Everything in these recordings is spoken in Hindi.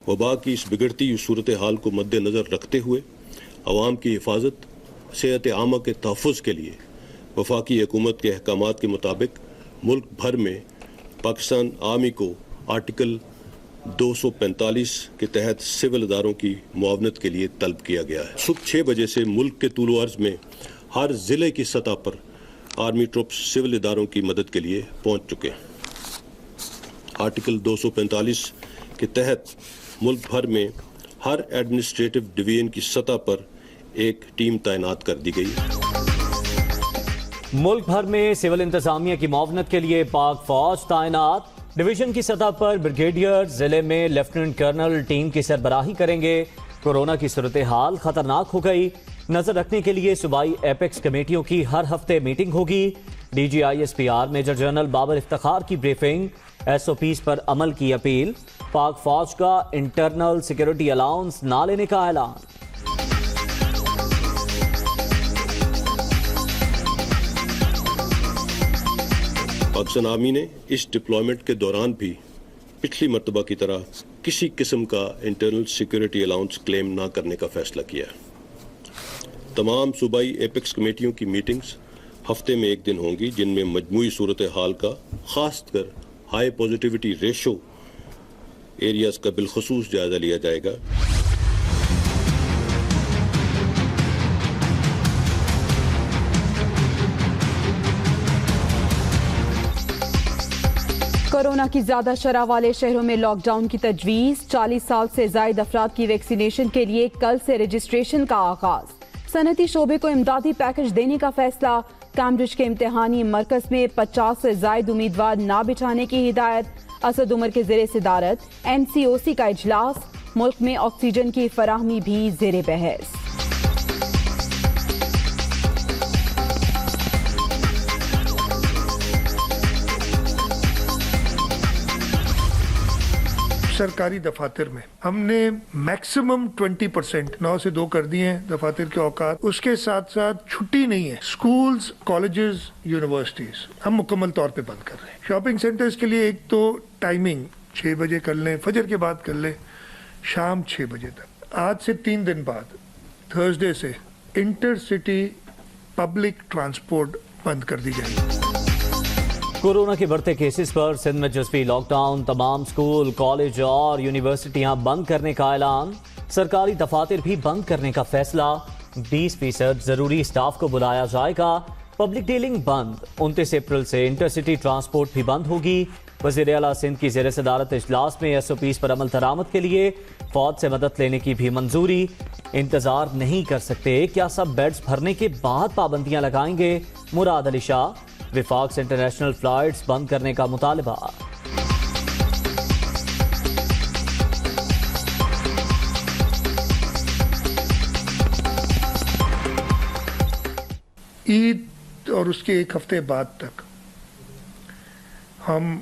वबा की इस बिगड़ती हुई सूरत हाल को मद्देनज़र रखते हुए अवाम की हिफाजत, सेहत आमा के तहफ़्फ़ुज़ के लिए वफाकी हुकूमत के अहकामात के मुताबिक मुल्क भर में पाकिस्तान आर्मी को आर्टिकल 245 के तहत सिविल इदारों की मुआवनत के लिए तलब किया गया है। सुबह 6 बजे से मुल्क के तूल अर्ज़ में हर ज़िले की सतह पर आर्मी ट्रुप्स सिविल इदारों की मदद के लिए पहुँच चुके हैं। आर्टिकल 245 के तहत मुल्क भर में हर एडमिनिस्ट्रेटिव डिवीजन की सतह पर एक टीम तैनात कर दी गई है। मुल्क भर में सिविल इंतजामिया की मुआवनत के लिए पाक फौज तैनात। डिवीजन की सतह पर ब्रिगेडियर, जिले में लेफ्टिनेंट कर्नल टीम की सरबराही करेंगे। कोरोना की सूरत हाल खतरनाक हो गई, नजर रखने के लिए सूबाई एपेक्स कमेटियों की हर हफ्ते मीटिंग होगी। DGISPR major general Babar Iftikhar की ब्रीफिंग। SOPs पर अमल की अपील। पाक फौज का इंटरनल सिक्योरिटी अलाउंस ना लेने का ऐलान। पाकिस्तान आर्मी ने इस डिप्लॉयमेंट के दौरान भी पिछली मरतबा की तरह किसी किस्म का इंटरनल सिक्योरिटी अलाउंस क्लेम ना करने का फैसला किया है। तमाम सूबाई एपेक्स कमेटियों की मीटिंग्स हफ्ते में एक दिन होंगी, जिनमें मजमूई सूरत हाल का, खासकर हाई पॉजिटिविटी रेशो एरियाज का बिलखसूस जायजा लिया जाएगा। कोरोना की ज्यादा शरह वाले शहरों में लॉकडाउन की तजवीज। 40 साल से जायद अफराद की वैक्सीनेशन के लिए कल से रजिस्ट्रेशन का आगाज। सनती शोबे को इमदादी पैकेज देने का फैसला। कैम्ब्रिज के इम्तिहानी मरकज में 50 से जायद उम्मीदवार ना बिठाने की हिदायत। असद उमर के ज़ेरे सदारत NCOC का इजलास। मुल्क में ऑक्सीजन की फराहमी भी ज़ेरे बहस। सरकारी दफातर में हमने मैक्सिमम 20% 9 से 2 कर दिए हैं दफातर के औकात। उसके साथ साथ छुट्टी नहीं है। स्कूल्स, कॉलेजेस, यूनिवर्सिटीज हम मुकम्मल तौर पे बंद कर रहे हैं। शॉपिंग सेंटर्स के लिए एक तो टाइमिंग 6 बजे कर लें, फजर के बाद कर लें, शाम 6 बजे तक। आज से 3 दिन बाद थर्सडे से इंटरसिटी पब्लिक ट्रांसपोर्ट बंद कर दी जाएगी। कोरोना के बढ़ते केसेस पर सिंध में जज़वी लॉकडाउन। तमाम स्कूल, कॉलेज और यूनिवर्सिटियां बंद करने का ऐलान। सरकारी दफातर भी बंद करने का फैसला। 20% जरूरी स्टाफ को बुलाया जाएगा। पब्लिक डीलिंग बंद। 29 अप्रैल से इंटरसिटी ट्रांसपोर्ट भी बंद होगी। वज़ीर आला सिंध की ज़ेर सदारत इजलास में SOPs पर अमल दरामद के लिए फौज से मदद लेने की भी मंजूरी। इंतजार नहीं कर सकते, क्या सब बेड्स भरने के बाद पाबंदियां लगाएंगे? मुराद अली शाह। विफाक से इंटरनेशनल फ्लाइट्स बंद करने का मुतालबा। ईद और उसके एक हफ्ते बाद तक हम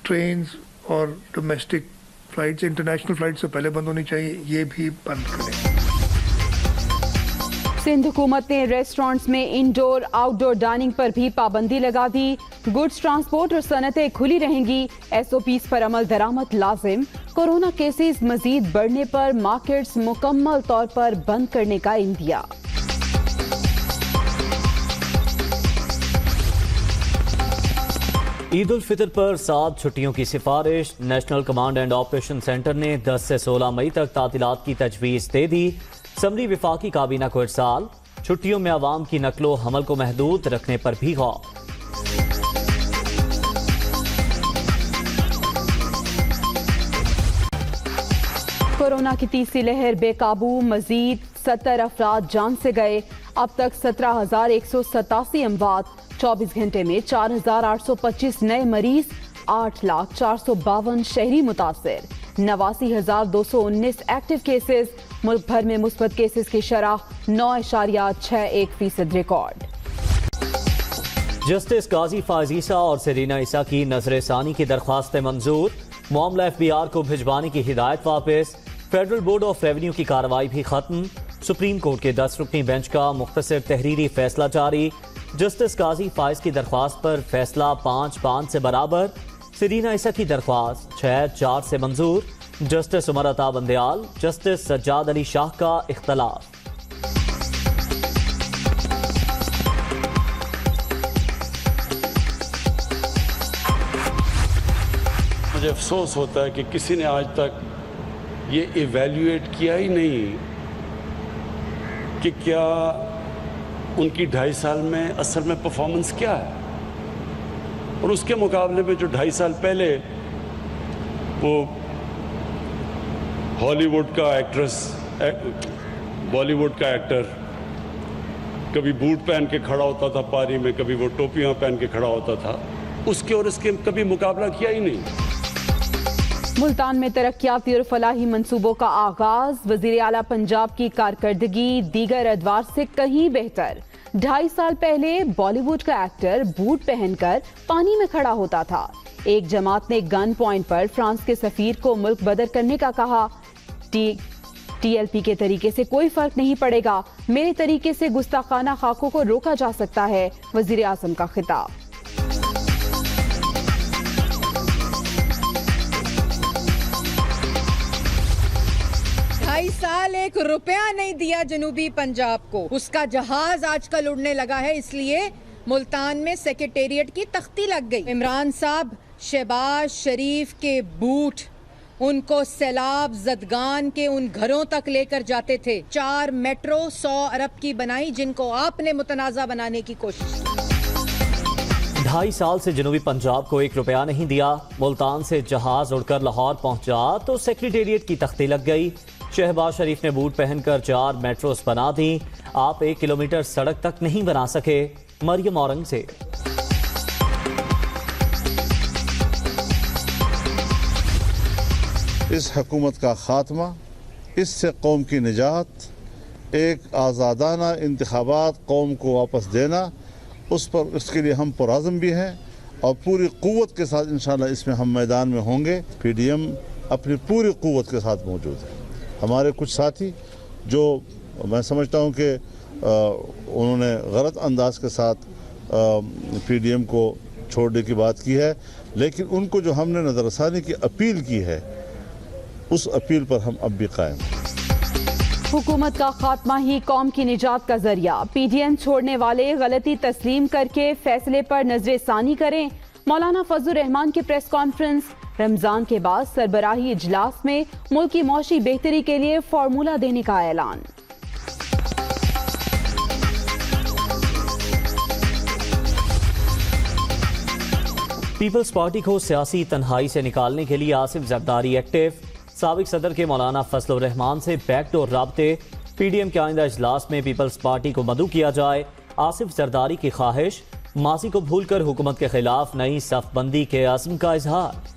ट्रेन्स और डोमेस्टिक फ्लाइट्स, इंटरनेशनल फ्लाइट्स से पहले बंद होनी चाहिए, ये भी बंद करें। सिंध हुकूमत ने रेस्टोरेंट्स में इंडोर आउटडोर डाइनिंग पर भी पाबंदी लगा दी। गुड्स ट्रांसपोर्ट और सनतें खुली रहेंगी। SOPs पर अमल दरामद लाजिम। कोरोना केसेस मजीद बढ़ने पर मार्केट्स मुकम्मल तौर पर बंद करने का इंदिया। ईद उल फितर पर 7 छुट्टियों की सिफारिश। National command and operation centre ने 10 से 16 मई तक तातीलात की तजवीज़ दे दी। समरी विफाकी काबीना को इरसाल। छुट्टियों में अवाम की नकलो हमल को महदूद रखने पर भी गौर। कोरोना की तीसरी लहर बेकाबू। मजीद 70 अफराद जान से गए। अब तक 17,187 अमवात। 24 घंटे में 4,825 नए मरीज। 8,452 शहरी मुतासिर। 89,219 एक्टिव केसेस। मुल्क भर में मुस्बत केसेस की शरह 9.61% रिकॉर्ड। जस्टिस गाजी फाजीसा और सेरीना ईसा की नजर सानी की दरख्वास्त मंजूर। मामला FBR को भिजवाने की हिदायत वापस। फेडरल बोर्ड ऑफ रेवेन्यू की कार्रवाई भी खत्म। सुप्रीम कोर्ट के 10 रुकनी बेंच का मुख्तसर तहरीरी फैसला जारी। जस्टिस गाजी फाइज की दरख्वास्त पर फैसला 5-5 से बराबर। सेरीना ईसा की दरख्वास्त 6-4 से मंजूर। जस्टिस उमर अता बंदयाल, जस्टिस सज्जाद अली शाह का इख्तलाफ। मुझे अफसोस होता है कि किसी ने आज तक ये इवैल्यूएट किया ही नहीं कि क्या उनकी 2.5 साल में असल में परफॉर्मेंस क्या है, और उसके मुकाबले में जो 2.5 साल पहले वो हॉलीवुड का एक्ट्रेस, बॉलीवुड का एक्टर कभी बूट पहन के खड़ा होता था पारी में, कभी वो टोपियां पहन के खड़ा होता था, उसके और इसके कभी मुकाबला किया ही नहीं। मुल्तान में तरक्याती और फलाही मंसूबों का आगाज। वजीर आला पंजाब की कारकर्दगी दीगर अदवार से कहीं बेहतर। 2.5 साल पहले बॉलीवुड का एक्टर बूट पहनकर पानी में खड़ा होता था। एक जमात ने गन पॉइंट पर फ्रांस के सफीर को मुल्क बदर करने का कहा। TLP के तरीके से कोई फर्क नहीं पड़ेगा, मेरे तरीके से गुस्ताखाना खाकों को रोका जा सकता है, वजीर आजम का खिताब। साल 1 रुपया नहीं दिया जनूबी पंजाब को, उसका जहाज आजकल उड़ने लगा है, इसलिए मुल्तान में सेक्रेटेरिएट की तख्ती लग गई। इमरान साहब शहबाज शरीफ के बूट उनको सैलाब जदगान के उन घरों तक लेकर जाते थे। 4 मेट्रो 100 अरब की बनाई, जिनको आपने मुतनाज़ा बनाने की कोशिश की। 2.5 साल से जनूबी पंजाब को 1 रुपया नहीं दिया। मुल्तान से जहाज उड़कर लाहौर पहुंचा तो सेक्रेटेरिएट की तख्ती लग गई। शहबाज शरीफ ने बूट पहनकर 4 मेट्रोस बना दी। आप 1 किलोमीटर सड़क तक नहीं बना सके, मरियम औरंगजेब। इस हुकूमत का खात्मा, इससे कौम की निजात, एक आज़ादाना इंतखाबात कौम को वापस देना, उस पर इसके लिए हम पुराज़म भी हैं और पूरी क़ुव्वत के साथ इंशाअल्लाह इसमें हम मैदान में होंगे। PDM अपनी पूरी क़ुव्वत के साथ मौजूद है। हमारे कुछ साथी जो मैं समझता हूं कि उन्होंने गलत अंदाज के साथ PDM को छोड़ने की बात की है, लेकिन उनको जो हमने नज़रसानी की अपील की है, उस अपील पर हम अब भी कायम हैं। हुकूमत का खात्मा ही कौम की निजात का जरिया। PDM छोड़ने वाले गलती तस्लीम करके फैसले पर नजरसानी करें। मौलाना फजलुर रहमान की प्रेस कॉन्फ्रेंस। रमजान के बाद सरबराही इजलास में मुल्क की मौशी बेहतरी के लिए फार्मूला देने का ऐलान। पीपल्स पार्टी को सियासी तन्हाई से निकालने के लिए आसिफ जरदारी एक्टिव। साबिक सदर के मौलाना फजलुर रहमान से बैकडोर राब्ते। PDM के आइंदा इजलास में पीपल्स पार्टी को मदऊ किया जाए। आसिफ जरदारी की ख्वाहिश, माजी को भूलकर हुकूमत के खिलाफ नई सफबंदी के अज़्म का इजहार।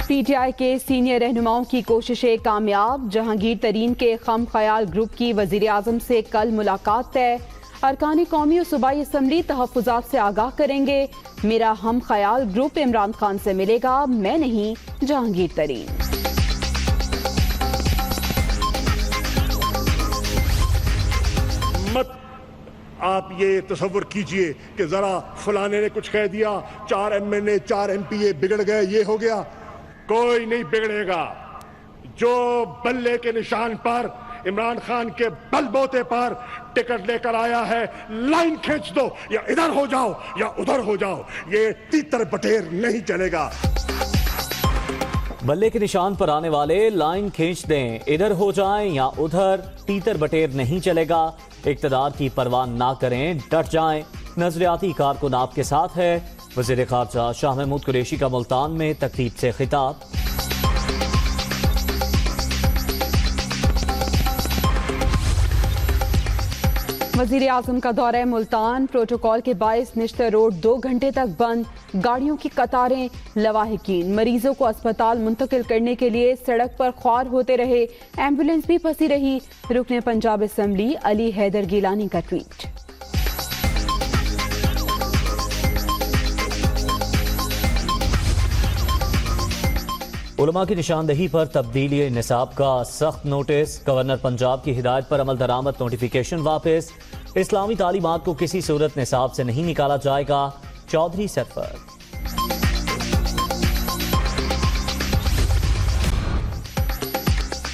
PTI के सीनियर रहनुमाओं की कोशिशें कामयाब। जहांगीर तरीन के खम ख्याल ग्रुप की वजीर आजम से कल मुलाकात तय। अरकान कौमी और सूबाई असम्बली तहफ़्फ़ुज़ात से आगाह करेंगे। मेरा हम ख्याल ग्रुप इमरान खान से मिलेगा, मैं नहीं जहांगीर तरीन। मत आप ये तसव्वुर कीजिए कि जरा फलाने ने कुछ कह दिया, 4 MNA 4 MPA बिगड़ गए, ये हो गया। कोई नहीं बिगड़ेगा। जो बल्ले के निशान पर इमरान खान के बलबोते पर टिकट लेकर आया है, लाइन खींच दो, या इधर हो जाओ या उधर हो जाओ, ये तीतर बटेर नहीं चलेगा। बल्ले के निशान पर आने वाले लाइन खींच दें, इधर हो जाएं या उधर, तीतर बटेर नहीं चलेगा। इक़्तिदार की परवाह ना करें, डट जाएं। नजरियाती कारकुन आपके साथ है। वज़ीर ख़ारजा शाह महमूद कुरैशी का मुल्तान में तकरीब से खिताब। वज़ीर आज़म का दौरा मुल्तान। प्रोटोकॉल के बायस निश्तर रोड 2 घंटे तक बंद। गाड़ियों की कतारें। लवाहिकीन मरीजों को अस्पताल मुंतकिल करने के लिए सड़क पर ख्वार होते रहे। एम्बुलेंस भी फंसी रही। रुकने पंजाब असम्बली अली हैदर गिलानी का ट्वीट। उलमा की निशानदही पर तब्दीली निसाब का सख्त नोटिस। गवर्नर पंजाब की हिदायत पर अमल दरामद नोटिफिकेशन वापस। इस्लामी तालीमात को किसी सूरत निसाब से नहीं निकाला जाएगा। चौधरी सरफर।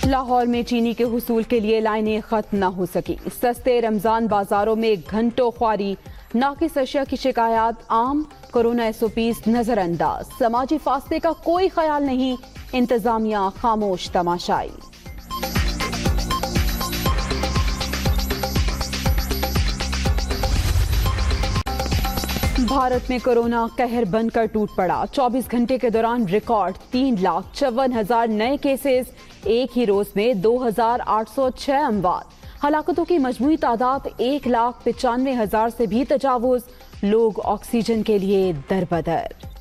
लाहौर में चीनी के हुसूल के लिए लाइनें खत्म न हो सकी। सस्ते रमजान बाजारों में घंटों ख्वारी, नाकिस अशिया की शिकायत आम, कोरोना SOPs नजरअंदाज, समाजी फासले का कोई ख्याल नहीं, इंतजामिया खामोश तमाशाई। भारत में कोरोना कहर बनकर टूट पड़ा। 24 घंटे के दौरान रिकॉर्ड 3,54,000 नए केसेस, एक ही रोज में 2,806 अमवात। हलाकतों की मजमूई तादाद 1,95,000 से भी तजावुज। लोग ऑक्सीजन के लिए दरबदर।